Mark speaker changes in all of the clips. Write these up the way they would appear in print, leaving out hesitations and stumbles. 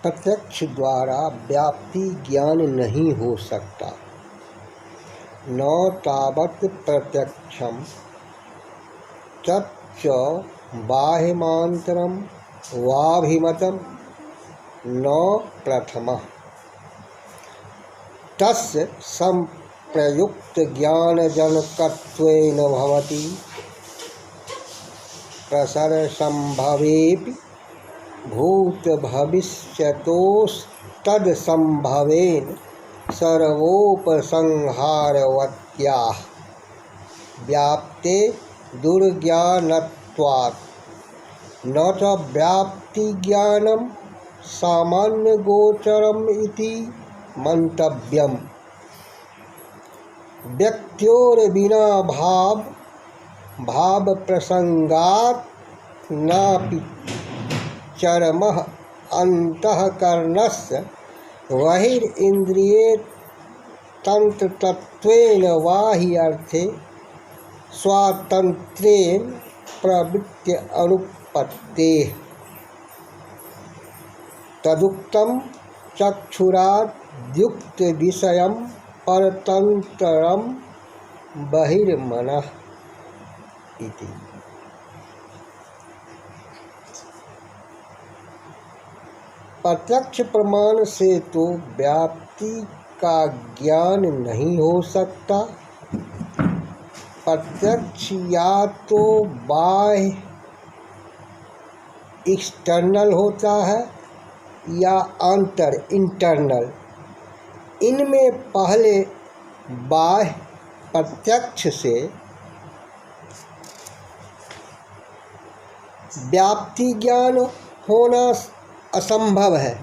Speaker 1: प्रत्यक्ष द्वारा व्याप्ति ज्ञान नहीं हो सकता। न तावत् प्रत्यक्षम तच्च बाह्यमान्तरं वाभिमतं न प्रथमः तस्य संप्रयुक्त ज्ञानजनकत्वेन भवति। प्रसरसंभवेऽपि भूतभविष्यतोस्तत्संभवेन सर्वोपसंहारवत्याः व्याप्ते दुर्ज्ञानत्वात् न च व्याप्तिज्ञानं सामान्यगोचरम् इति मंतव्यम्। व्यक्त्योर्विना भाव प्रसंगात् नापि चरमः अंतःकरणस्य बहिरिन्द्रिये तन्त्रतत्त्वेन बाह्यर्थे स्वातन्त्र्येण प्रवृत्ति अनुपत्तेः। तदुक्तं चक्षुराद्युक्त विषयं परतन्त्रं बहिर्मनः इति। प्रत्यक्ष प्रमाण से तो व्याप्ति का ज्ञान नहीं हो सकता। प्रत्यक्ष या तो बाह्य एक्सटर्नल होता है या अंतर इंटरनल। इनमें पहले बाह्य प्रत्यक्ष से व्याप्ति ज्ञान होना असंभव है।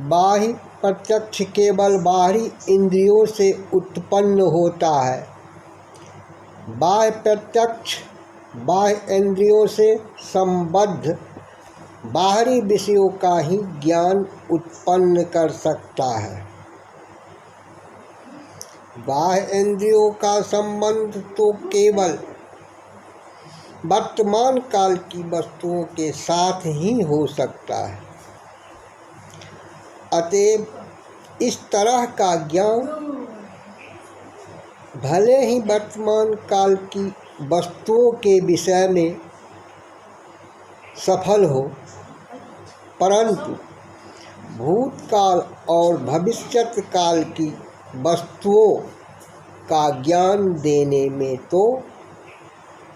Speaker 1: बाह्य प्रत्यक्ष केवल बाहरी इंद्रियों से उत्पन्न होता है। बाह्य प्रत्यक्ष बाह्य इंद्रियों से संबद्ध बाहरी विषयों का ही ज्ञान उत्पन्न कर सकता है। बाह्य इंद्रियों का संबंध तो केवल वर्तमान काल की वस्तुओं के साथ ही हो सकता है। अतएव इस तरह का ज्ञान भले ही वर्तमान काल की वस्तुओं के विषय में सफल हो, परंतु भूतकाल और भविष्यत काल की वस्तुओं का ज्ञान देने में तो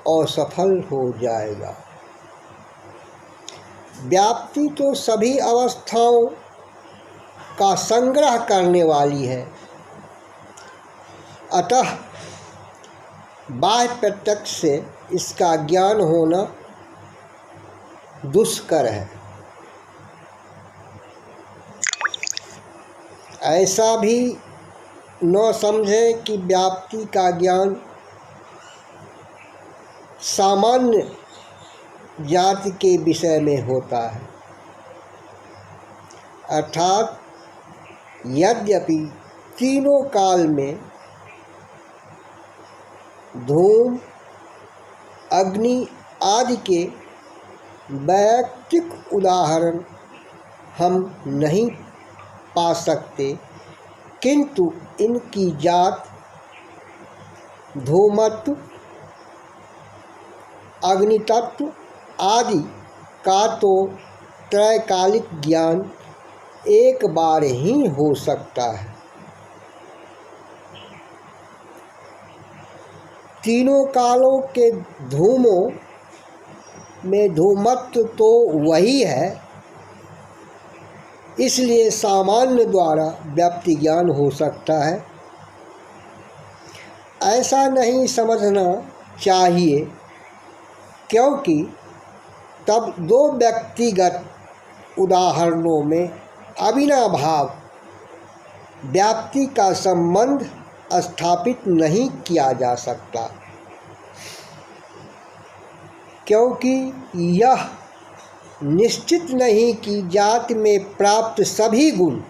Speaker 1: असफल हो जाएगा। व्याप्ति तो सभी अवस्थाओं का संग्रह करने वाली है। अतः बाह्य प्रत्यक्ष से इसका ज्ञान होना दुष्कर है। ऐसा भी न समझें कि व्याप्ति का ज्ञान सामान्य जाति के विषय में होता है। अर्थात यद्यपि तीनों काल में धूम, अग्नि आदि के वैयक्तिक उदाहरण हम नहीं पा सकते, किंतु इनकी जात धूमत्व, अग्नितत्व आदि का तो त्रैकालिक ज्ञान एक बार ही हो सकता है। तीनों कालों के धूमों में धूमत्व तो वही है, इसलिए सामान्य द्वारा व्याप्ति ज्ञान हो सकता है। ऐसा नहीं समझना चाहिए, क्योंकि तब दो व्यक्तिगत उदाहरणों में अविनाभाव व्याप्ति का संबंध स्थापित नहीं किया जा सकता, क्योंकि यह निश्चित नहीं कि जाति में प्राप्त सभी गुण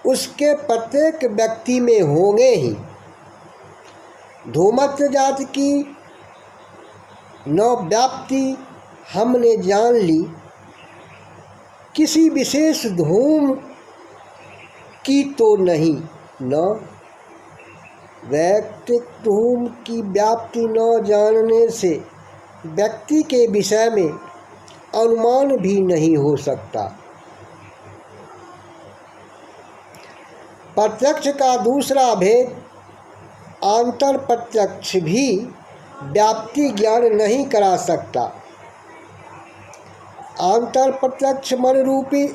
Speaker 1: उसके प्रत्येक व्यक्ति में होंगे ही। धूमत्व जाति की न व्याप्ति हमने जान ली किसी विशेष धूम की तो नहीं, न वैयक्तिक धूम की व्याप्ति न जानने से व्यक्ति के विषय में अनुमान भी नहीं हो सकता। प्रत्यक्ष का दूसरा भेद आंतर प्रत्यक्ष भी व्याप्ति ज्ञान नहीं करा सकता। आंतर प्रत्यक्ष मन रूपी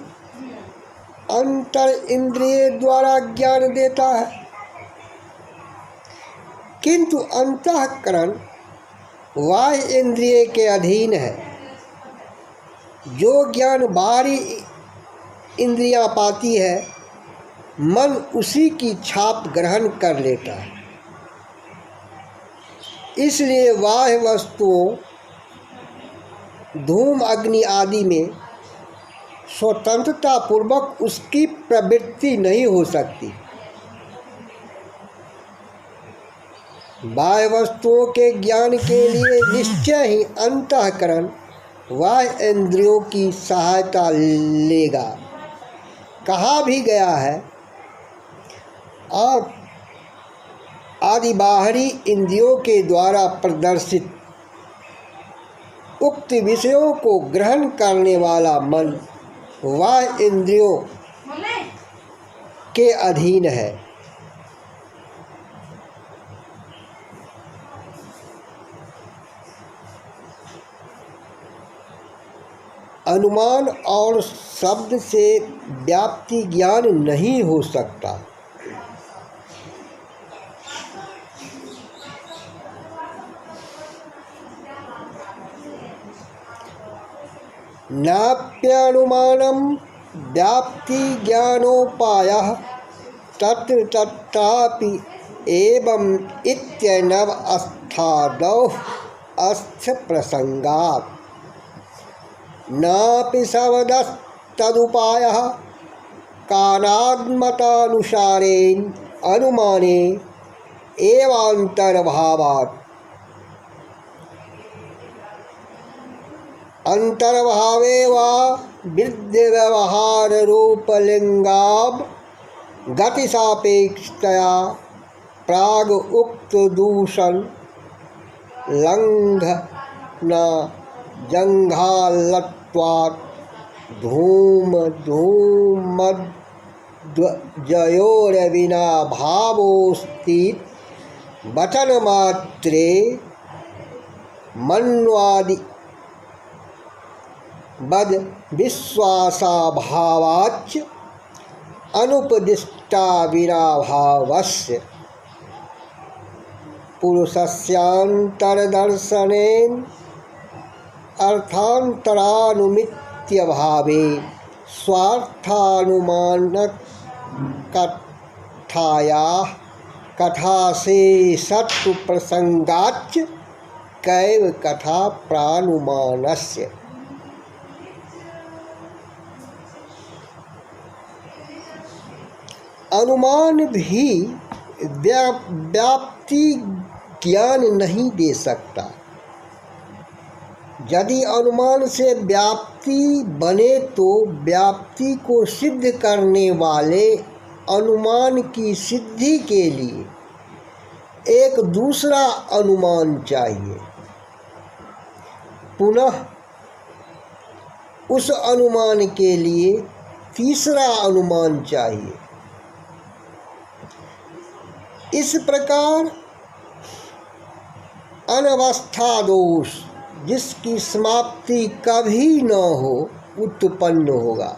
Speaker 1: अंतर इंद्रिय द्वारा ज्ञान देता है, किंतु अंतःकरण बाह्य इंद्रिय के अधीन है। जो ज्ञान बाहरी इंद्रियां पाती है, मन उसी की छाप ग्रहण कर लेता है। इसलिए बाह्य वस्तुओं धूम अग्नि आदि में स्वतंत्रता पूर्वक उसकी प्रवृत्ति नहीं हो सकती। बाह्य वस्तुओं के ज्ञान के लिए निश्चय ही अंतःकरण बाह्य इंद्रियों की सहायता लेगा। कहा भी गया है, और आदि बाहरी इंद्रियों के द्वारा प्रदर्शित उक्त विषयों को ग्रहण करने वाला मन बाह्य इंद्रियों के अधीन है। अनुमान और शब्द से व्याप्ति ज्ञान नहीं हो सकता। नाप्यनुमानं व्याप्ति ज्ञानोपायः तत्र तत्रापि एवं इत्यनव अस्थादौ अस्थ प्रसंगात् नापि शब्दस्तदुपायः कानात्मतानुसारेण अनुमाने एवान्तर्भावात्। अंतर्भावे वा विद्यव्यवहार रूपलिंगाब गतिसापेक्षतया प्राग उक्त दूषण लंघन जंघालत्वात् धूम धूमद्वयोरविना भावोस्ति वचन मात्रे मन्वादि बद विश्वासाभावाच्च अनुपदिष्टा विनाभावस्य पुरुषस्यान्तरदर्शनेन अर्थान्तरानुमित्यभावे स्वार्थानुमानकथायाः कथाशेषत्व प्रसंगाच्च कैव कथा प्रानुमानस्य। अनुमान भी व्याप्ति ज्ञान नहीं दे सकता। यदि अनुमान से व्याप्ति बने तो व्याप्ति को सिद्ध करने वाले अनुमान की सिद्धि के लिए एक दूसरा अनुमान चाहिए। पुनः उस अनुमान के लिए तीसरा अनुमान चाहिए। इस प्रकार अनवस्था दोष जिसकी समाप्ति कभी न हो उत्पन्न होगा।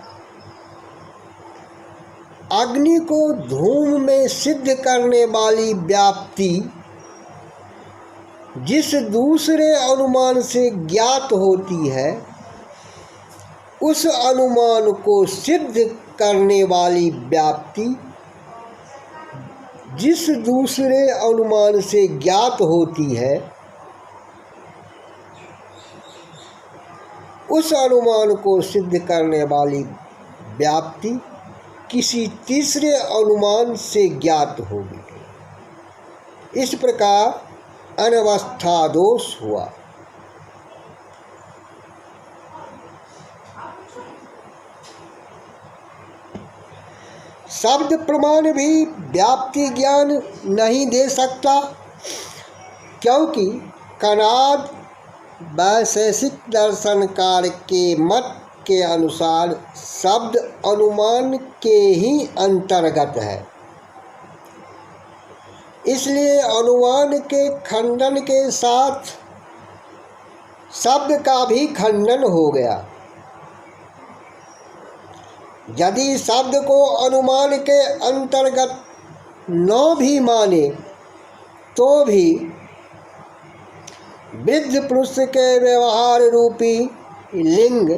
Speaker 1: अग्नि को धूम में सिद्ध करने वाली व्याप्ति जिस दूसरे अनुमान से ज्ञात होती है, उस अनुमान को सिद्ध करने वाली व्याप्ति जिस दूसरे अनुमान से ज्ञात होती है, उस अनुमान को सिद्ध करने वाली व्याप्ति किसी तीसरे अनुमान से ज्ञात होगी। इस प्रकार अनवस्था दोष हुआ। शब्द प्रमाण भी व्याप्ति ज्ञान नहीं दे सकता, क्योंकि कणाद वैशेषिक दर्शनकार के मत के अनुसार शब्द अनुमान के ही अंतर्गत है। इसलिए अनुमान के खंडन के साथ शब्द का भी खंडन हो गया। यदि शब्द को अनुमान के अंतर्गत न भी माने तो भी वृद्ध पुरुष के व्यवहार रूपी लिंग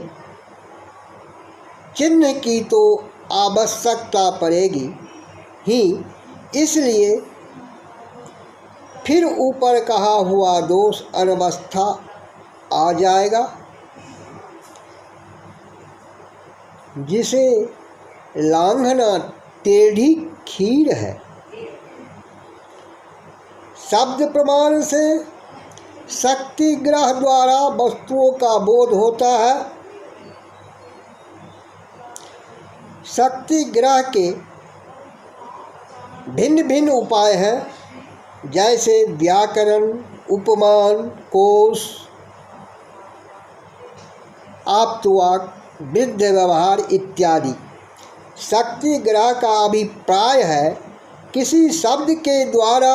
Speaker 1: चिन्ह की तो आवश्यकता पड़ेगी ही। इसलिए फिर ऊपर कहा हुआ दोष अनवस्था आ जाएगा, जिसे लांघना टेढ़ी खीर है। शब्द प्रमाण से शक्ति ग्रह द्वारा वस्तुओं का बोध होता है। शक्ति ग्रह के भिन्न भिन्न उपाय हैं, जैसे व्याकरण, उपमान, कोश, आप्तवाक, वृद्ध व्यवहार इत्यादि। शक्ति ग्रह का अभिप्राय है किसी शब्द के द्वारा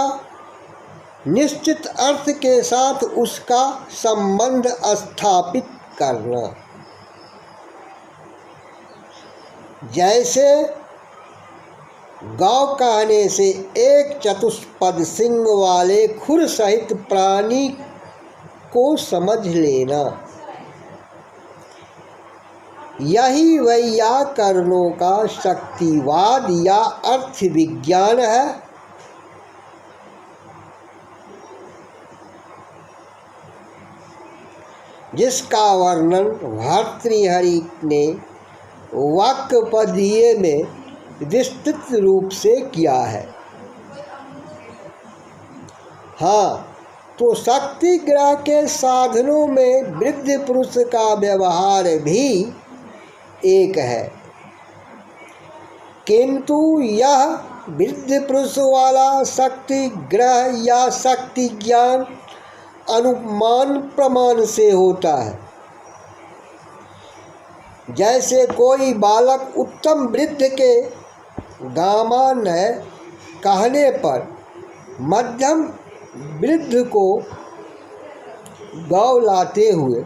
Speaker 1: निश्चित अर्थ के साथ उसका संबंध स्थापित करना। जैसे गौ कहने से एक चतुष्पद सिंह वाले खुर सहित प्राणी को समझ लेना, यही वैयाकरणों का शक्तिवाद या अर्थ विज्ञान है। जिसका वर्णन भर्तृहरि ने वाक्यपदीय में विस्तृत रूप से किया है। हाँ, तो शक्ति ग्रह के साधनों में वृद्ध पुरुष का व्यवहार भी एक है, किंतु यह वृद्ध पुरुष वाला शक्ति ग्रह या शक्ति ज्ञान अनुमान प्रमाण से होता है। जैसे कोई बालक उत्तम वृद्ध के गामान्य कहने पर मध्यम वृद्ध को गौ लाते हुए